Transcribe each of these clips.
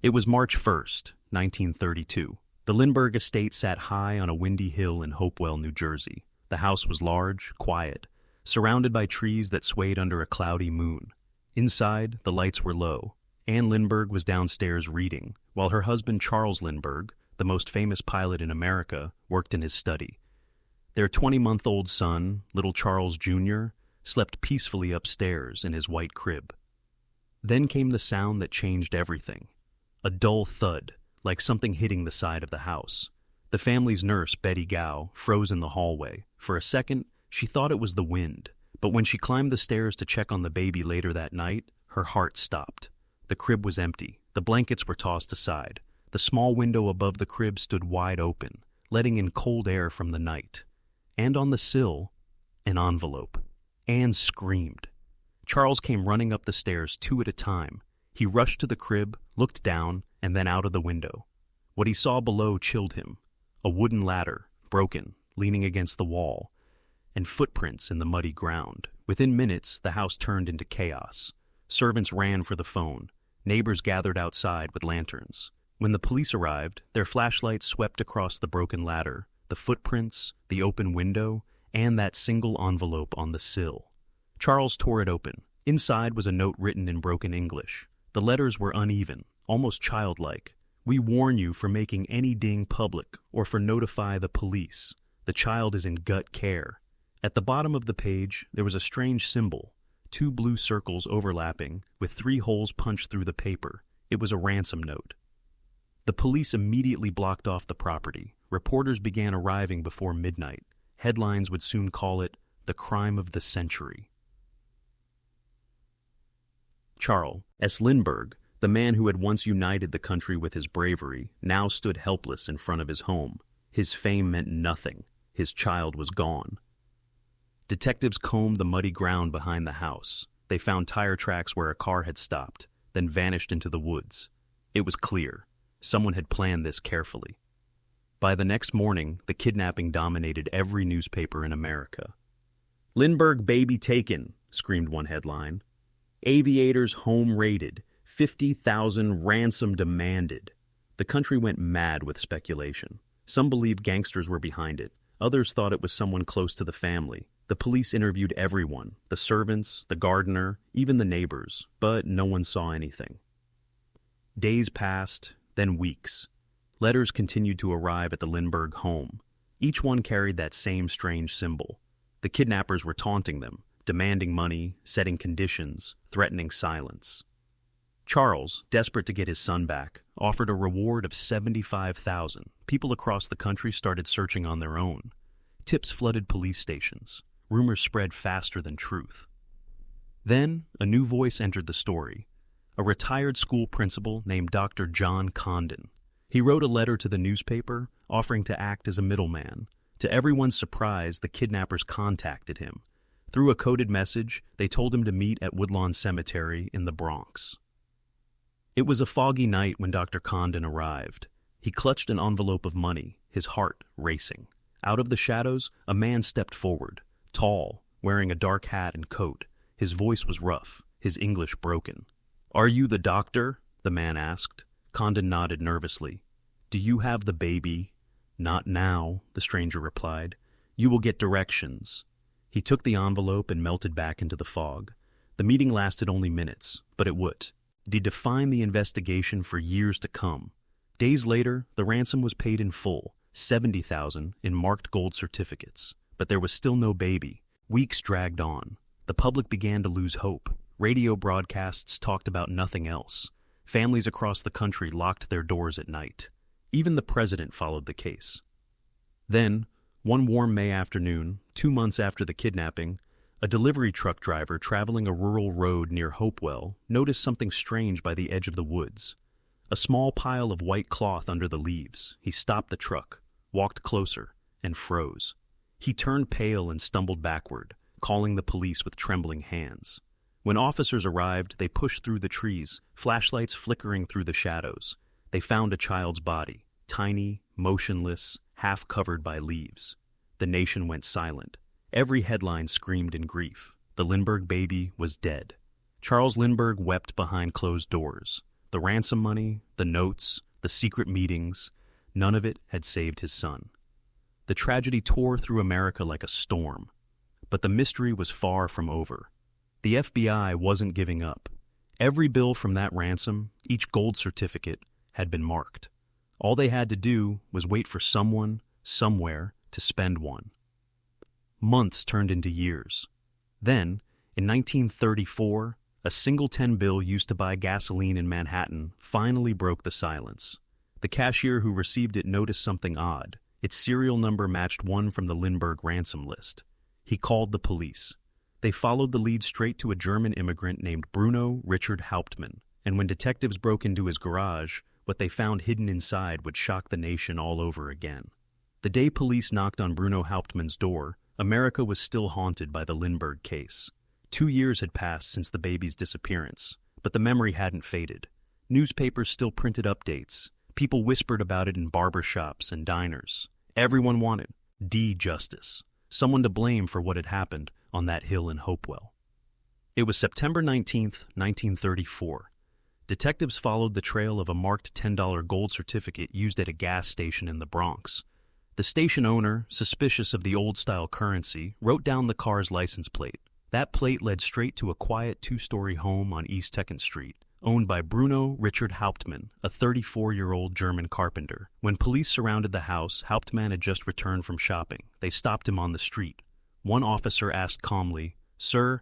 It was March 1st, 1932. The Lindbergh estate sat high on a windy hill in Hopewell, New Jersey. The house was large, quiet, surrounded by trees that swayed under a cloudy moon. Inside, the lights were low. Anne Lindbergh was downstairs reading, while her husband Charles Lindbergh, the most famous pilot in America, worked in his study. Their 20-month-old son, little Charles Jr., slept peacefully upstairs in his white crib. Then came the sound that changed everything. A dull thud, like something hitting the side of the house. The family's nurse, Betty Gow, froze in the hallway. For a second, she thought it was the wind, but when she climbed the stairs to check on the baby later that night, her heart stopped. The crib was empty. The blankets were tossed aside. The small window above the crib stood wide open, letting in cold air from the night. And on the sill, an envelope. Anne screamed. Charles came running up the stairs 2 at a time. He rushed to the crib, looked down, and then out of the window. What he saw below chilled him. A wooden ladder, broken, leaning against the wall, and footprints in the muddy ground. Within minutes, the house turned into chaos. Servants ran for the phone. Neighbors gathered outside with lanterns. When the police arrived, their flashlights swept across the broken ladder, the footprints, the open window, and that single envelope on the sill. Charles tore it open. Inside was a note written in broken English. The letters were uneven, almost childlike. "We warn you for making any ding public or for notify the police. The child is in gut care." At the bottom of the page, there was a strange symbol, 2 blue circles overlapping, with 3 holes punched through the paper. It was a ransom note. The police immediately blocked off the property. Reporters began arriving before midnight. Headlines would soon call it the crime of the century. Charles S. Lindbergh, the man who had once united the country with his bravery, now stood helpless in front of his home. His fame meant nothing. His child was gone. Detectives combed the muddy ground behind the house. They found tire tracks where a car had stopped, then vanished into the woods. It was clear. Someone had planned this carefully. By the next morning, the kidnapping dominated every newspaper in America. "Lindbergh baby taken," screamed one headline. "Aviators home raided. 50,000 ransom demanded." The country went mad with speculation. Some believed gangsters were behind it. Others thought it was someone close to the family. The police interviewed everyone, the servants, the gardener, even the neighbors, but no one saw anything. Days passed, then weeks. Letters continued to arrive at the Lindbergh home. Each one carried that same strange symbol. The kidnappers were taunting them, demanding money, setting conditions, threatening silence. Charles, desperate to get his son back, offered a reward of $75,000. People across the country started searching on their own. Tips flooded police stations. Rumors spread faster than truth. Then, a new voice entered the story. A retired school principal named Dr. John Condon. He wrote a letter to the newspaper, offering to act as a middleman. To everyone's surprise, the kidnappers contacted him. Through a coded message, they told him to meet at Woodlawn Cemetery in the Bronx. It was a foggy night when Dr. Condon arrived. He clutched an envelope of money, his heart racing. Out of the shadows, a man stepped forward, tall, wearing a dark hat and coat. His voice was rough, his English broken. "Are you the doctor?" the man asked. Condon nodded nervously. "Do you have the baby?" "Not now," the stranger replied. "You will get directions." He took the envelope and melted back into the fog. The meeting lasted only minutes, but it would define the investigation for years to come. Days later, the ransom was paid in full, $70,000 in marked gold certificates. But there was still no baby. Weeks dragged on. The public began to lose hope. Radio broadcasts talked about nothing else. Families across the country locked their doors at night. Even the president followed the case. Then, one warm May afternoon, 2 months after the kidnapping, a delivery truck driver traveling a rural road near Hopewell noticed something strange by the edge of the woods. A small pile of white cloth under the leaves. He stopped the truck, walked closer, and froze. He turned pale and stumbled backward, calling the police with trembling hands. When officers arrived, they pushed through the trees, flashlights flickering through the shadows. They found a child's body, tiny, motionless, half covered by leaves. The nation went silent. Every headline screamed in grief. The Lindbergh baby was dead. Charles Lindbergh wept behind closed doors. the ransom money, the notes, the secret meetings, none of it had saved his son. The tragedy tore through America like a storm. But the mystery was far from over. The FBI wasn't giving up. Every bill from that ransom, each gold certificate, had been marked. All they had to do was wait for someone, somewhere, to spend one. Months turned into years. Then, in 1934, a single 10 bill used to buy gasoline in Manhattan finally broke the silence. The cashier who received it noticed something odd. Its serial number matched one from the Lindbergh ransom list. He called the police. They followed the lead straight to a German immigrant named Bruno Richard Hauptmann, and when detectives broke into his garage, what they found hidden inside would shock the nation all over again. The day police knocked on Bruno Hauptmann's door, America was still haunted by the Lindbergh case. 2 years had passed since the baby's disappearance, but the memory hadn't faded. Newspapers still printed updates. People whispered about it in barber shops and diners. Everyone wanted justice. Someone to blame for what had happened on that hill in Hopewell. It was September 19th, 1934. Detectives followed the trail of a marked $10 gold certificate used at a gas station in the Bronx. The station owner, suspicious of the old-style currency, wrote down the car's license plate. That plate led straight to a quiet 2-story home on East 2nd Street, owned by Bruno Richard Hauptmann, a 34-year-old German carpenter. When police surrounded the house, Hauptmann had just returned from shopping. They stopped him on the street. One officer asked calmly, "Sir,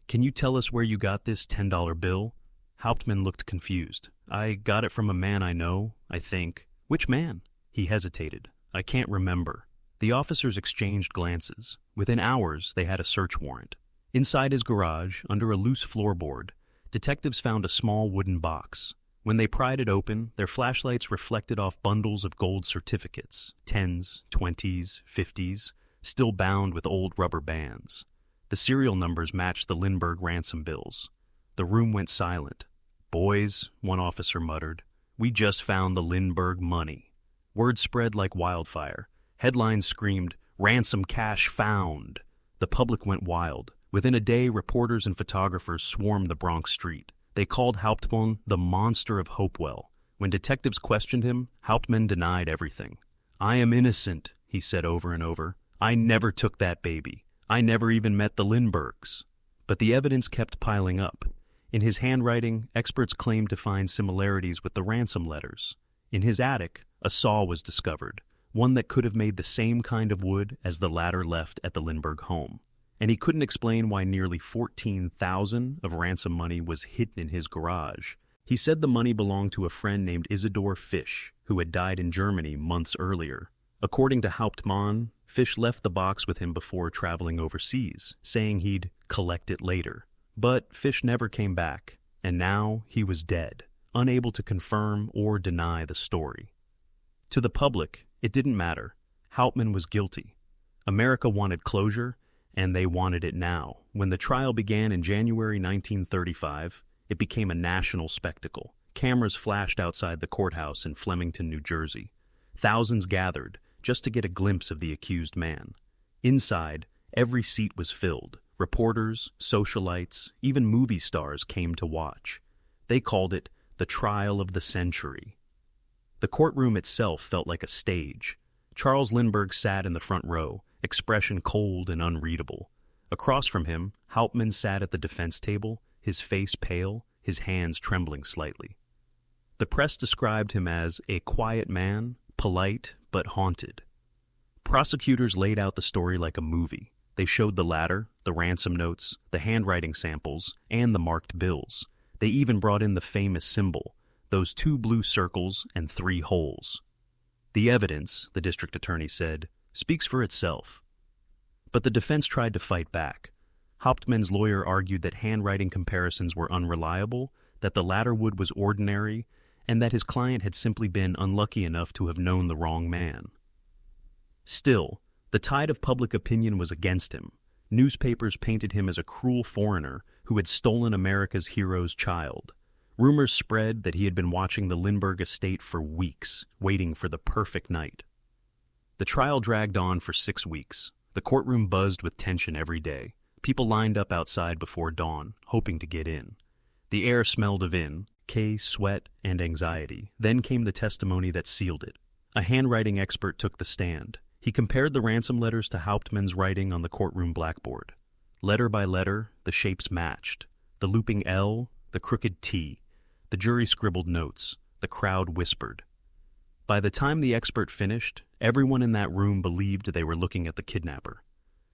can you tell us where you got this $10 bill?" Hauptmann looked confused. "I got it from a man I know, I think." "Which man?" He hesitated. "I can't remember." The officers exchanged glances. Within hours, they had a search warrant. Inside his garage, under a loose floorboard, detectives found a small wooden box. When they pried it open, their flashlights reflected off bundles of gold certificates, 10s, 20s, 50s, still bound with old rubber bands. The serial numbers matched the Lindbergh ransom bills. The room went silent. "Boys," one officer muttered, "we just found the Lindbergh money." Word spread like wildfire. Headlines screamed, "Ransom cash found." The public went wild. Within a day, reporters and photographers swarmed the Bronx street. They called Hauptmann the monster of Hopewell. When detectives questioned him, Hauptmann denied everything. "I am innocent," he said over and over. "I never took that baby. I never even met the Lindberghs." But the evidence kept piling up. In his handwriting, experts claimed to find similarities with the ransom letters. In his attic, a saw was discovered, one that could have made the same kind of wood as the latter left at the Lindbergh home. And he couldn't explain why nearly $14,000 of ransom money was hidden in his garage. He said the money belonged to a friend named Isidor Fisch, who had died in Germany months earlier. According to Hauptmann, Fisch left the box with him before traveling overseas, saying he'd collect it later. But Fisch never came back, and now he was dead, unable to confirm or deny the story. To the public, it didn't matter. Hauptmann was guilty. America wanted closure, and they wanted it now. When the trial began in January 1935, it became a national spectacle. Cameras flashed outside the courthouse in Flemington, New Jersey. Thousands gathered just to get a glimpse of the accused man. Inside, every seat was filled. Reporters, socialites, even movie stars came to watch. They called it the trial of the century. The courtroom itself felt like a stage. Charles Lindbergh sat in the front row, expression cold and unreadable. Across from him, Hauptmann sat at the defense table, his face pale, his hands trembling slightly. The press described him as a quiet man, polite but haunted. Prosecutors laid out the story like a movie. They showed the ladder, the ransom notes, the handwriting samples, and the marked bills. They even brought in the famous symbol, those 2 blue circles and 3 holes. The evidence, the district attorney said, speaks for itself. But the defense tried to fight back. Hauptmann's lawyer argued that handwriting comparisons were unreliable, that the ladder wood was ordinary, and that his client had simply been unlucky enough to have known the wrong man. Still, the tide of public opinion was against him. Newspapers painted him as a cruel foreigner who had stolen America's hero's child. Rumors spread that he had been watching the Lindbergh estate for weeks, waiting for the perfect night. The trial dragged on for 6 weeks. The courtroom buzzed with tension every day. People lined up outside before dawn, hoping to get in. The air smelled of sweat, and anxiety. Then came the testimony that sealed it. A handwriting expert took the stand. He compared the ransom letters to Hauptmann's writing on the courtroom blackboard. Letter by letter, the shapes matched. The looping L, the crooked T. The jury scribbled notes. The crowd whispered. By the time the expert finished, everyone in that room believed they were looking at the kidnapper.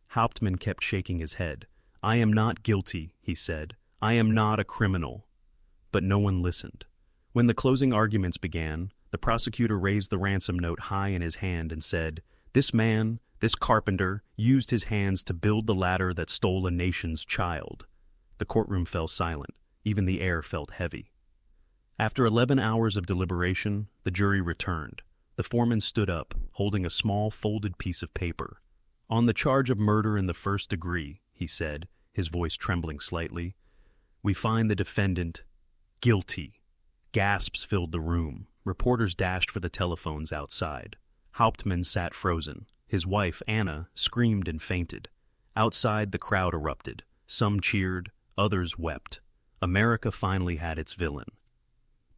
Hauptmann kept shaking his head. "I am not guilty," he said. "I am not a criminal." But no one listened. When the closing arguments began, the prosecutor raised the ransom note high in his hand and said, "This man, this carpenter, used his hands to build the ladder that stole a nation's child." The courtroom fell silent. Even the air felt heavy. After 11 hours of deliberation, the jury returned. The foreman stood up, holding a small folded piece of paper. "On the charge of murder in the first degree," he said, his voice trembling slightly, "we find the defendant guilty." Gasps filled the room. Reporters dashed for the telephones outside. Hauptmann sat frozen. His wife, Anna, screamed and fainted. Outside, the crowd erupted. Some cheered, others wept. America finally had its villain.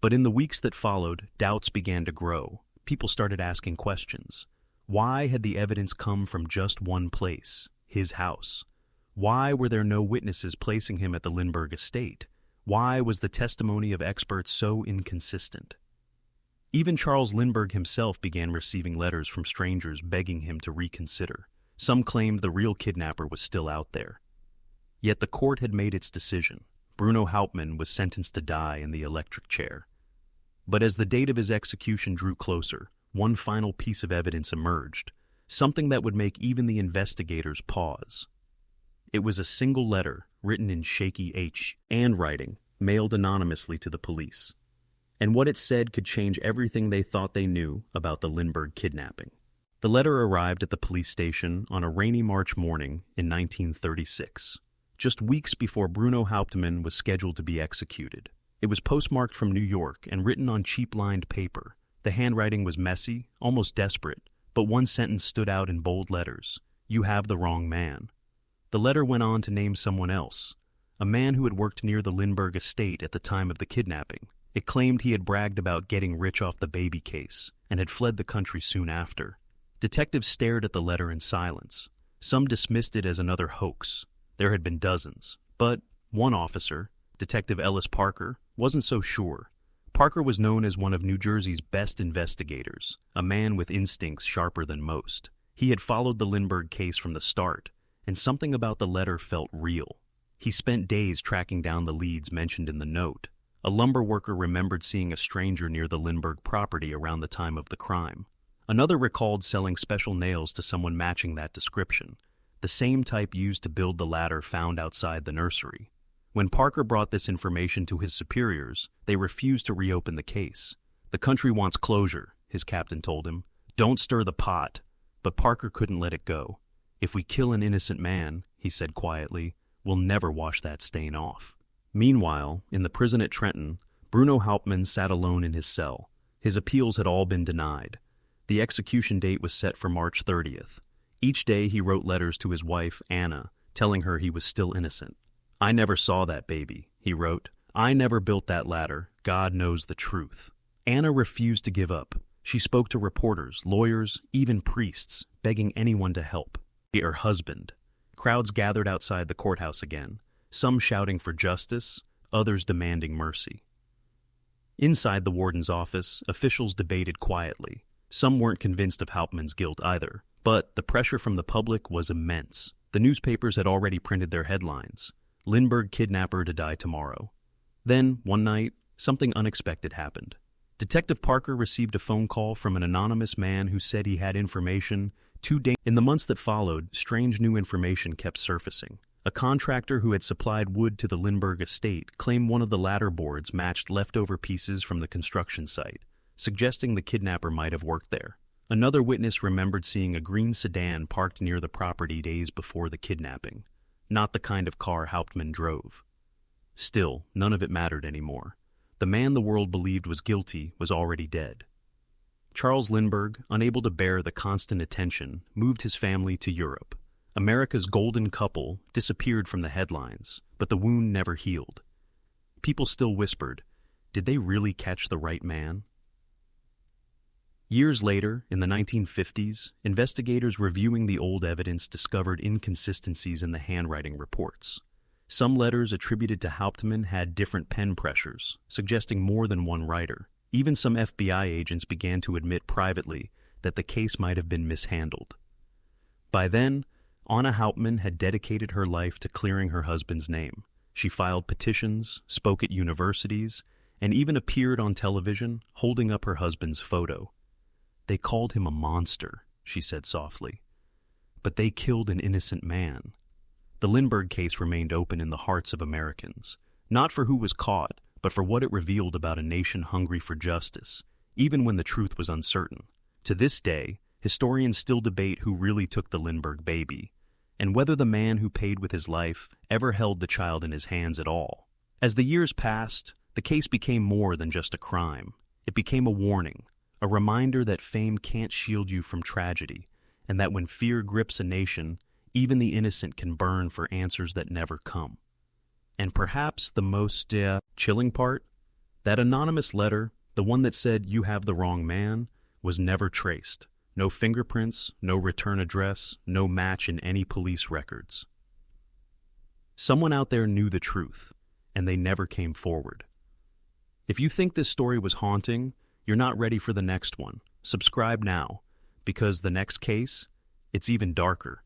But in the weeks that followed, doubts began to grow. People started asking questions. Why had the evidence come from just one place, his house? Why were there no witnesses placing him at the Lindbergh estate? Why was the testimony of experts so inconsistent? Even Charles Lindbergh himself began receiving letters from strangers begging him to reconsider. Some claimed the real kidnapper was still out there. Yet the court had made its decision. Bruno Hauptmann was sentenced to die in the electric chair. But as the date of his execution drew closer, one final piece of evidence emerged, something that would make even the investigators pause. It was a single letter, written in shaky handwriting, mailed anonymously to the police. And what it said could change everything they thought they knew about the Lindbergh kidnapping. The letter arrived at the police station on a rainy March morning in 1936, just weeks before Bruno Hauptmann was scheduled to be executed. It was postmarked from New York and written on cheap-lined paper. The handwriting was messy, almost desperate, but one sentence stood out in bold letters: "You have the wrong man." The letter went on to name someone else, a man who had worked near the Lindbergh estate at the time of the kidnapping. It claimed he had bragged about getting rich off the baby case and had fled the country soon after. Detectives stared at the letter in silence. Some dismissed it as another hoax. There had been dozens. But one officer, Detective Ellis Parker, wasn't so sure. Parker was known as one of New Jersey's best investigators, a man with instincts sharper than most. He had followed the Lindbergh case from the start, and something about the letter felt real. He spent days tracking down the leads mentioned in the note. A lumber worker remembered seeing a stranger near the Lindbergh property around the time of the crime. Another recalled selling special nails to someone matching that description, the same type used to build the ladder found outside the nursery. When Parker brought this information to his superiors, they refused to reopen the case. "The country wants closure," his captain told him. "Don't stir the pot." But Parker couldn't let it go. "If we kill an innocent man," he said quietly, "we'll never wash that stain off." Meanwhile, in the prison at Trenton, Bruno Hauptmann sat alone in his cell. His appeals had all been denied. The execution date was set for March 30th. Each day he wrote letters to his wife, Anna, telling her he was still innocent. "I never saw that baby," he wrote. "I never built that ladder. God knows the truth." Anna refused to give up. She spoke to reporters, lawyers, even priests, begging anyone to help. Her husband. Crowds gathered outside the courthouse again, some shouting for justice, others demanding mercy. Inside the warden's office, officials debated quietly. Some weren't convinced of Hauptmann's guilt either, but the pressure from the public was immense. The newspapers had already printed their headlines: "Lindbergh kidnapper to die tomorrow." Then, one night, something unexpected happened. Detective Parker received a phone call from an anonymous man who said he had information. In the months that followed, strange new information kept surfacing. A contractor who had supplied wood to the Lindbergh estate claimed one of the ladder boards matched leftover pieces from the construction site, suggesting the kidnapper might have worked there. Another witness remembered seeing a green sedan parked near the property days before the kidnapping, not the kind of car Hauptmann drove. Still, none of it mattered anymore. The man the world believed was guilty was already dead. Charles Lindbergh, unable to bear the constant attention, moved his family to Europe. America's golden couple disappeared from the headlines, but the wound never healed. People still whispered, Did they really catch the right man? Years later, in the 1950s, investigators reviewing the old evidence discovered inconsistencies in the handwriting reports. Some letters attributed to Hauptmann had different pen pressures, suggesting more than one writer. Even some FBI agents began to admit privately that the case might have been mishandled. By then, Anna Hauptmann had dedicated her life to clearing her husband's name. She filed petitions, spoke at universities, and even appeared on television holding up her husband's photo. "They called him a monster," she said softly. "But they killed an innocent man." The Lindbergh case remained open in the hearts of Americans, not for who was caught, but for what it revealed about a nation hungry for justice, even when the truth was uncertain. To this day, historians still debate who really took the Lindbergh baby, and whether the man who paid with his life ever held the child in his hands at all. As the years passed, the case became more than just a crime. It became a warning, a reminder that fame can't shield you from tragedy, and that when fear grips a nation, even the innocent can burn for answers that never come. And perhaps the most chilling part? That anonymous letter, the one that said, "You have the wrong man," was never traced. No fingerprints, no return address, no match in any police records. Someone out there knew the truth, and they never came forward. If you think this story was haunting, you're not ready for the next one. Subscribe now, because the next case, it's even darker.